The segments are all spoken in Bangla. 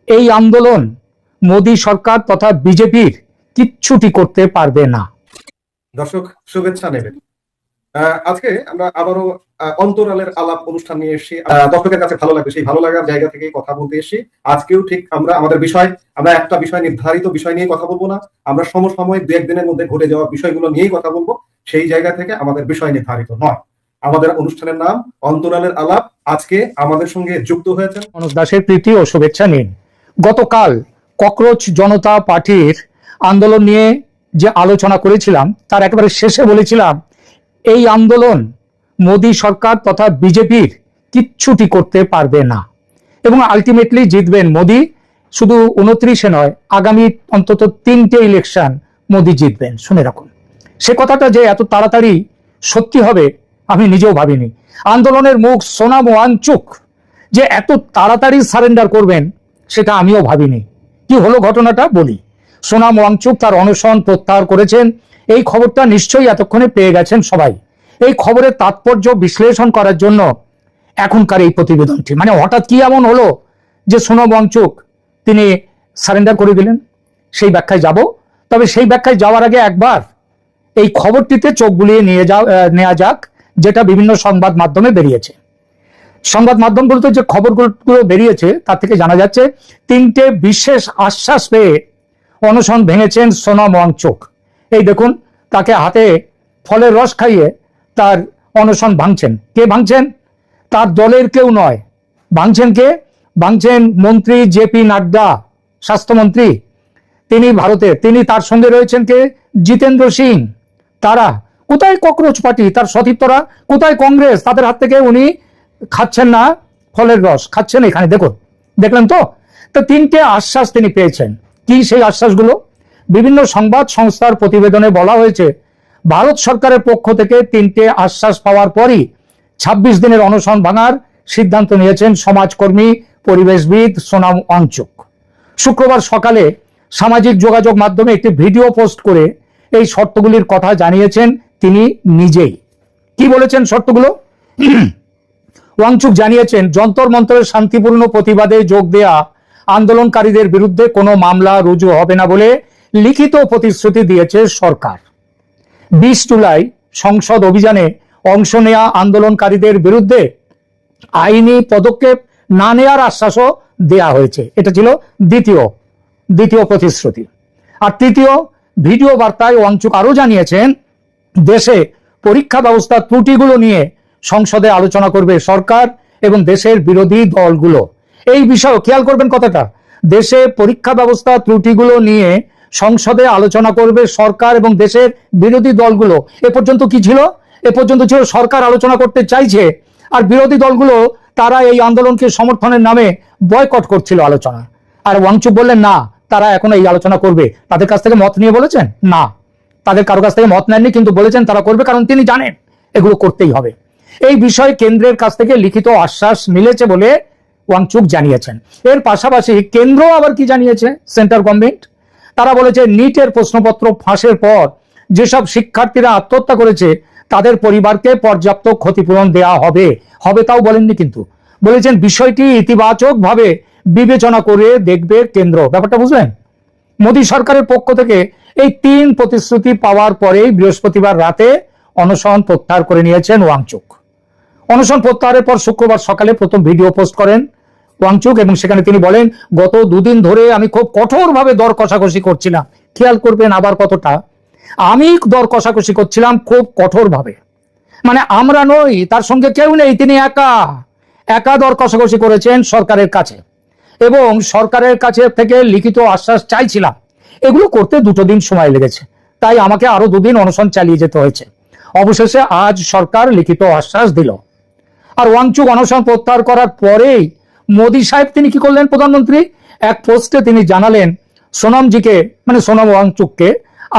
এই আন্দোলন মোদী সরকার তথা বিজেপির কিচ্ছুটি করতে পারবে না। দর্শক শুভেচ্ছা নেবেন। আজকে আমরা আবারও অন্তরালের আলাপ অনুষ্ঠান নিয়ে এসেছি। দর্শকের কাছে ভালো লাগবে, সেই ভালো লাগার জায়গা থেকে কথা বলতে এসেছি। আজকেও ঠিক আমরা একটা বিষয় নির্ধারিত বিষয় নিয়ে কথা বলবো না, আমরা সমসাময়িক দু একদিনের মধ্যে ঘটে যাওয়া বিষয়গুলো নিয়েই কথা বলবো। সেই জায়গা থেকে আমাদের বিষয় নির্ধারিত নয়। আমাদের অনুষ্ঠানের নাম অন্তরালের আলাপ। আজকে আমাদের সঙ্গে যুক্ত হয়েছেন মনোজ দাসের প্রীতি ও শুভেচ্ছা নিন। গতকাল ককরোচ জনতা পার্টির আন্দোলন নিয়ে যে আলোচনা করেছিলাম তার একেবারে শেষে বলেছিলাম এই আন্দোলন মোদী সরকার তথা বিজেপির কিচ্ছুটি করতে পারবে না এবং আলটিমেটলি জিতবেন মোদী। শুধু 29-এ নয়, আগামী অন্তত 3টে ইলেকশন মোদী জিতবেন, শুনে রাখুন। সে কথাটা যে এত তাড়াতাড়ি সত্যি হবে আমি নিজেও ভাবিনি। আন্দোলনের মুখ সোনাম ওয়াংচুক যে এত তাড়াতাড়ি সারেন্ডার করবেন সেটা আমিও ভাবিনি। কি হলো ঘটনাটা বলি। সোনাম ওয়াংচুক তার অনশন প্রত্যাহার করেছেন। এই খবরটা নিশ্চয়ই এতক্ষণে পেয়ে গেছেন সবাই। এই খবরের তাৎপর্য বিশ্লেষণ করার জন্য এখনকার এই প্রতিবেদনটি, মানে হঠাৎ কি এমন হলো যে সোনাম ওয়াংচুক তিনি সারেন্ডার করে দিলেন, সেই ব্যাখ্যায় যাব। তবে সেই ব্যাখ্যায় যাওয়ার আগে একবার এই খবরটিতে চোখ বুলিয়ে নেওয়া যাক, যেটা বিভিন্ন সংবাদ মাধ্যমে বেরিয়েছে। সংবাদ মাধ্যমগুলোতে যে খবরগুলো বেরিয়েছে তার থেকে জানা যাচ্ছে 3টে বিশেষ আশ্বাস পেয়ে অনশন ভেঙেছেন সোনাম ওয়াংচুক। এই দেখুন, তাকে হাতে ফলের রস খাইয়ে তার অনশন ভাঙছেন। কে ভাঙছেন? তার দলের কেউ নয়। ভাঙছেন কে? ভাঙছেন মন্ত্রী জেপি নাড্ডা, স্বাস্থ্যমন্ত্রী। তিনি ভারতের, তিনি তার সঙ্গে রয়েছেন কে? জিতেন্দ্র সিং। তারা কোথায় ককরোচ পার্টি, তার সতীর্থরা কোথায় কংগ্রেস, তাদের হাত থেকে উনি খাচ্ছেন না ফলের রস, খাচ্ছেন এখানে। দেখলেন তো? 3টে আশ্বাস তিনি পেয়েছেন। কি সেই আশ্বাসগুলো? বিভিন্ন সংবাদ সংস্থার প্রতিবেদনে বলা হয়েছে ভারত সরকারের পক্ষ থেকে 3টে আশ্বাস পাওয়ার পরই 26 দিনের অনশন ভাঙার সিদ্ধান্ত নিয়েছেন সমাজকর্মী পরিবেশবিদ সোনাম ওয়াংচুক। শুক্রবার সকালে সামাজিক যোগাযোগ মাধ্যমে একটি ভিডিও পোস্ট করে এই শর্তগুলির কথা জানিয়েছেন তিনি নিজেই। কি বলেছেন শর্তগুলো? ওয়াংচুক জানিয়েছেন যন্তর মন্তরের শান্তিপূর্ণ প্রতিবাদে যোগ দেয়া আন্দোলনকারীদের বিরুদ্ধে কোনো মামলা রুজু হবে না বলে লিখিত প্রতিশ্রুতি দিয়েছে সরকার। 20 জুলাই সংসদ অভিযানে অংশ নেয়া আন্দোলনকারীদের বিরুদ্ধে আইনি পদক্ষেপ না নেওয়ার আশ্বাসও দেয়া হয়েছে। এটা ছিল দ্বিতীয় প্রতিশ্রুতি। আর তৃতীয় ভিডিও বার্তায় ওয়াংচুক আরো জানিয়েছেন দেশে পরীক্ষা ব্যবস্থার ত্রুটিগুলো নিয়ে সংসদে আলোচনা করবে সরকার এবং দেশের বিরোধী দলগুলো। এই বিষয়ে খেয়াল করবেন কথাটা, দেশে পরীক্ষা ব্যবস্থা ত্রুটিগুলো নিয়ে সংসদে আলোচনা করবে সরকার এবং দেশের বিরোধী দলগুলো। এ পর্যন্ত কি ছিল? এ পর্যন্ত ছিল সরকার আলোচনা করতে চাইছে আর বিরোধী দলগুলো তারা এই আন্দোলনকে সমর্থনের নামে বয়কট করছিল আলোচনা। আর ওয়াংচুক বললেন না, তারা এখন এই আলোচনা করবে। তাদের কাছ থেকে মত নিয়ে বলেছেন? না, তাদের কারো কাছ থেকে মত নেননি, কিন্তু বলেছেন তারা করবে, কারণ তিনি জানেন এগুলো করতেই হবে। এই বিষয়ে কেন্দ্রের কাছ থেকে লিখিত আশ্বাস মিলেছে বলে ওয়াংচুক জানিয়েছেন। এর পাশাপাশি কেন্দ্র আবার কি জানিয়েছে? সেন্ট্রাল গভর্নমেন্ট তারা বলেছে নিটের প্রশ্নপত্র ফাঁসের পর যেসব শিক্ষার্থীরা আত্মহত্যা করেছে তাদের পরিবারকে পর্যাপ্ত ক্ষতিপূরণ দেওয়া হবে তাও বলেননি, কিন্তু বলেছেন বিষয়টি ইতিবাচক ভাবে বিবেচনা করে দেখবে কেন্দ্র। ব্যাপারটা বুঝলেন? মোদী সরকারের পক্ষ থেকে এই 3 প্রতিশ্রুতি পাওয়ার পরেই বৃহস্পতিবার রাতে অনশন প্রত্যাহার করে নিয়েছেন ওয়াংচুক। অনশন প্রত্যাহারের পর শুক্রবার সকালে প্রথম ভিডিও পোস্ট করেন ওয়াংচুক এবং সেখানে তিনি বলেন গত 2 দিন ধরে আমি খুব কঠোরভাবে দর কষাকষি করছিলাম। খেয়াল করবেন আবার কতটা, আমি দর কষাকষি করছিলাম খুব কঠোরভাবে, মানে আমরা নই, তার সঙ্গে কেউ নেই, তিনি একা দর কষাকষি করেছেন সরকারের কাছে এবং সরকারের কাছে থেকে লিখিত আশ্বাস চাইছিলাম। এগুলো করতে 2 দিন সময় লেগেছে, তাই আমাকে আরো 2 দিন অনশন চালিয়ে যেতে হয়েছে। অবশেষে আজ সরকার লিখিত আশ্বাস দিল। আর ওয়াংচুক অনশন প্রত্যাহার করার পরেই মোদী সাহেব তিনি কি করলেন? প্রধানমন্ত্রী এক পোস্টে তিনি জানালেন সোনামজিকে, মানে সোনাম ওয়াংচুককে,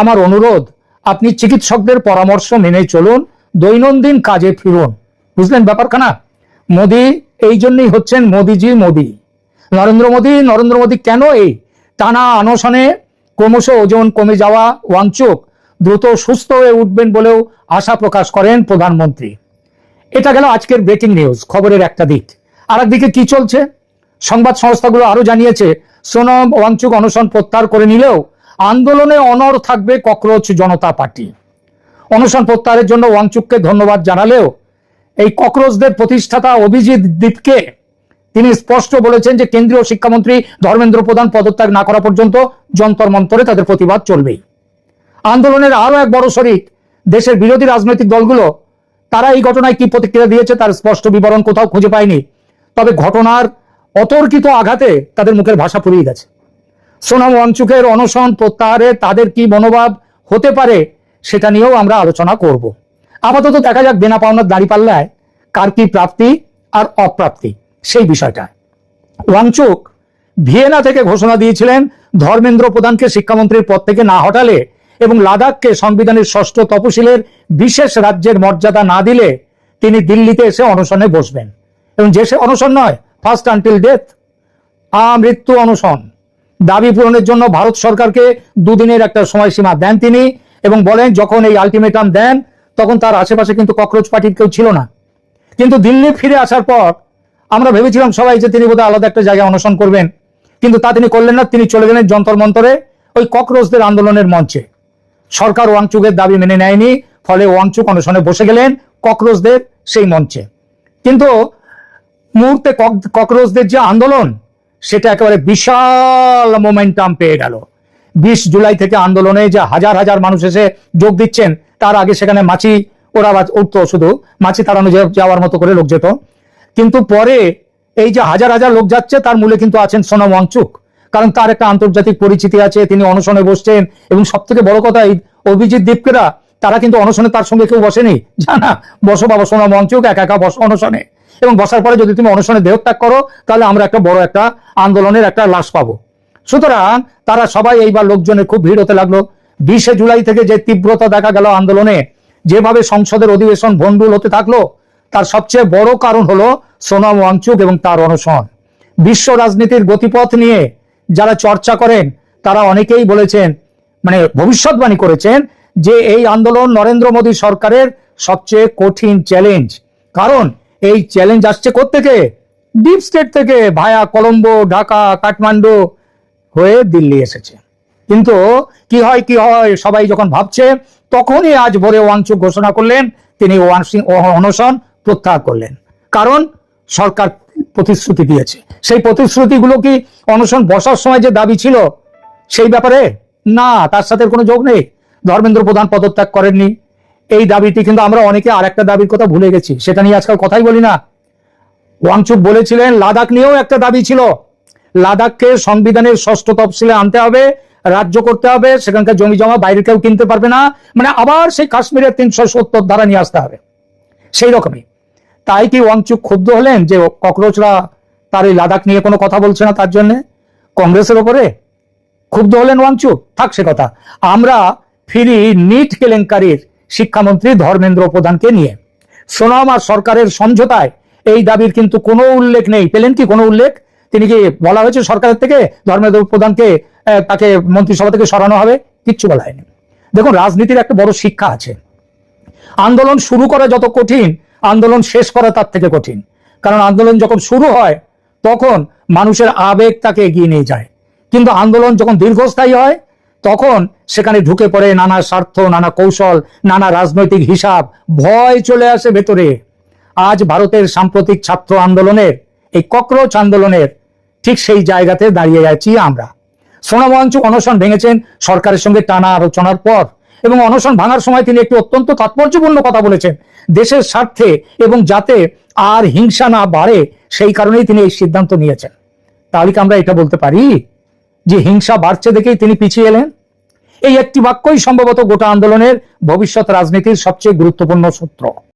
আমার অনুরোধ আপনি চিকিৎসকদের পরামর্শ মেনে চলুন, দৈনন্দিন কাজে ফিরুন। বুঝলেন ব্যাপারখানা? মোদী এই জন্যই হচ্ছেন মোদীজি মোদী। নরেন্দ্র মোদী কেন এই টানা অনশনে ক্রমশ ওজন কমে যাওয়া ওয়াংচুক দ্রুত সুস্থ হয়ে উঠবেন বলেও আশা প্রকাশ করেন প্রধানমন্ত্রী। এটা গেল আজকের ব্রেকিং নিউজ, খবরের একটা দিক। আর একদিকে কি চলছে? সংবাদ সংস্থাগুলো আরো জানিয়েছে, সোনম ওয়াংচুক অনশন প্রত্যাহার করে নিলেও আন্দোলনে অনড় থাকবে ককরোচ জনতা পার্টি। অনশন প্রত্যাহারের জন্য ওয়াংচুককে ধন্যবাদ জানালেও এই ককরোচদের প্রতিষ্ঠাতা অভিজিৎ দীপকে তিনি স্পষ্ট বলেছেন যে কেন্দ্রীয় শিক্ষামন্ত্রী ধর্মেন্দ্র প্রধান পদত্যাগ না করা পর্যন্ত যন্তর মন্তরে তাদের প্রতিবাদ চলবেই। আন্দোলনের আরো এক বড় শরিক দেশের বিরোধী রাজনৈতিক দলগুলো, তারা এই ঘটনায় কি প্রতিক্রিয়া দিয়েছে তার স্পষ্ট বিবরণ কোথাও খুঁজে পায়নি। তবে ঘটনার অতর্কিত আঘাতে তাদের মুখের ভাষা ফুরিয়ে গেছে। সোনম ওয়াংচুকের অনশন প্রত্যাহারে তাদের কি মনোভাব হতে পারে সেটা নিয়েও আমরা আলোচনা করব। আপাতত দেখা যাক দেনা পাওনার দাঁড়িপাল্লায় কার কি প্রাপ্তি আর অপ্রাপ্তি সেই বিষয়টা। ওয়াংচুক ভিয়েনা থেকে ঘোষণা দিয়েছিলেন ধর্মেন্দ্র প্রধানকে শিক্ষামন্ত্রীর পদ থেকে না হটালে এবং লাদাখকে সংবিধানের ষষ্ঠ তফসিলের বিশেষ রাজ্যের মর্যাদা না দিলে তিনি দিল্লিতে এসে অনশনে বসবেন, এবং যে সে অনশন নয়, ফার্স্ট আনটিল ডেথ, আমৃত্যু অনশন। দাবি পূরণের জন্য ভারত সরকারকে দুদিনের একটা সময়সীমা দেন তিনি, এবং বলেন যখন এই আলটিমেটাম দেন তখন তার আশেপাশে কিন্তু ককরোচ পার্টির কেউ ছিল না। কিন্তু দিল্লি ফিরে আসার পর আমরা ভেবেছিলাম সবাই যে তিনি বোধহয় আলাদা একটা জায়গায় অনশন করবেন, কিন্তু তা তিনি করলেন না। তিনি চলে গেলেন যন্তর মন্তরে, ওই ককরোচদের আন্দোলনের মঞ্চে। সরকার ওয়াংচুকের দাবি মেনে নেয়নি, ফলে ওয়াংচুক অনশনে বসে গেলেন ককরোচদের সেই মঞ্চে। কিন্তু মুহূর্তে ককরোচদের যে আন্দোলন সেটা একেবারে বিশাল মোমেন্টাম পেয়ে গেল। 20 জুলাই থেকে আন্দোলনে যে হাজার হাজার মানুষ এসে যোগ দিচ্ছেন, তার আগে সেখানে মাছি ওরা উঠতো, শুধু মাছি তাড়ানো যাওয়ার মতো করে লোক যেত। কিন্তু পরে এই যে হাজার হাজার লোক যাচ্ছে তার মূলে কিন্তু আছেন সোনম ওয়াংচুক, কারণ তার একটা আন্তর্জাতিক পরিচিতি আছে, তিনি অনশনে বসছেন। এবং সব থেকে বড় কথা, এই অভিজিৎ দীপকেরা তারা কিন্তু অনশনে তার সঙ্গে কেউ বসেনি, জানা বসো বাবা সোনম ওয়াংচুক একা একা বসো অনশনে, এবং বসার পরে যদি তুমি অনশনে দেহত্যাগ করো তাহলে আমরা একটা বড় একটা আন্দোলনের একটা লাশ পাবো। সুতরাং তারা সবাই এইবার লোকজনের খুব ভিড় হতে লাগলো। 20 জুলাই থেকে যে তীব্রতা দেখা গেল আন্দোলনে, যেভাবে সংসদের অধিবেশন ভণ্ডুল হতে থাকলো, তার সবচেয়ে বড় কারণ হলো সোনম ওয়াংচুক এবং তার অনশন। বিশ্ব রাজনীতির গতিপথ নিয়ে যারা চর্চা করেন তারা অনেকেই বলেছেন, মানে ভবিষ্যৎবাণী করেছেন, যে এই আন্দোলন নরেন্দ্র মোদী সরকারের সবচেয়ে কঠিন চ্যালেঞ্জ। কারণ এই চ্যালেঞ্জ আসছে কোত্থেকে? ডিপ স্টেট থেকে, ভায়া কলম্বো, ঢাকা, কাঠমান্ডু হয়ে দিল্লি এসেছে। কিন্তু কি হয় সবাই যখন ভাবছে, তখনই আজ ভোরে ওয়াংচুক ঘোষণা করলেন তিনি অনশন প্রত্যাহার করলেন। কারণ সরকার প্রতিশ্রুতি দিয়েছে। সেই প্রতিশ্রুতিগুলো কি অনশন বসার সময় যে দাবি ছিল সেই ব্যাপারে? না, তার সাথে কোনো যোগ নেই। ধর্মেন্দ্র প্রধান পদত্যাগ করেননি, এই দাবিটি কিন্তু আমরা অনেকে আর একটা দাবির কথা ভুলে গেছি, সেটা নিয়ে আজকাল কথাই বলি না। ওয়াংচুক বলেছিলেন লাদাখ নিয়েও একটা দাবি ছিল, লাদাখকে সংবিধানের ষষ্ঠ তফসিলে আনতে হবে, রাজ্য করতে হবে, সেখানকার জমি জমা বাইরে কেউ কিনতে পারবে না, মানে আবার সেই কাশ্মীরের 370 ধারা নিয়ে আসতে হবে, সেই রকমই। তাই কি ওয়াংচুক ক্ষুব্ধ হলেন যে ককরোচরা তার এই লাদাখ নিয়ে কোনো কথা বলছে না, তার জন্য কংগ্রেসের ওপরে ক্ষুব্ধ হলেন ওয়াংচুক? থাক সে কথা। আমরা ফিরি নিট কেলেঙ্কারির শিক্ষামন্ত্রী ধর্মেন্দ্র প্রধানকে নিয়ে। সোনম আর সরকারের সমঝোতায় এই দাবির কিন্তু কোনো উল্লেখ নেই। পেলেন কি কোনো উল্লেখ? তিনি কি বলা হয়েছে সরকারের থেকে ধর্মেন্দ্র প্রধানকে তাকে মন্ত্রিসভা থেকে সরানো হবে? কিচ্ছু বলা হয়নি। দেখুন, রাজনীতির একটা বড় শিক্ষা আছে, আন্দোলন শুরু করা যত কঠিন, আন্দোলন শেষ করা তার থেকে কঠিন। কারণ আন্দোলন যখন শুরু হয় তখন মানুষের আবেগ তাকে এগিয়ে নিয়ে যায়, কিন্তু আন্দোলন যখন দীর্ঘস্থায়ী হয় তখন সেখানে ঢুকে পড়ে নানা স্বার্থ, নানা কৌশল, নানা রাজনৈতিক হিসাব, ভয় চলে আসে ভেতরে। আজ ভারতের সাম্প্রতিক ছাত্র আন্দোলনের, এই ককরোচ আন্দোলনের ঠিক সেই জায়গাতে দাঁড়িয়ে যাচ্ছি আমরা। সোনম ওয়াংচুক অনশন ভেঙেছেন সরকারের সঙ্গে টানা আলোচনার পর, এবং অনশন ভাঙার সময় তিনি একটি অত্যন্ত তাৎপর্যপূর্ণ কথা বলেছেন, দেশের স্বার্থে এবং যাতে আর হিংসা না বাড়ে সেই কারণেই তিনি এই সিদ্ধান্ত নিয়েছেন। তাহলে কি আমরা এটা বলতে পারি যে হিংসা বাড়ছে দেখেই তিনি পিছিয়ে এলেন? এই একটি বাক্যই সম্ভবত গোটা আন্দোলনের ভবিষ্যৎ রাজনীতির সবচেয়ে গুরুত্বপূর্ণ সূত্র।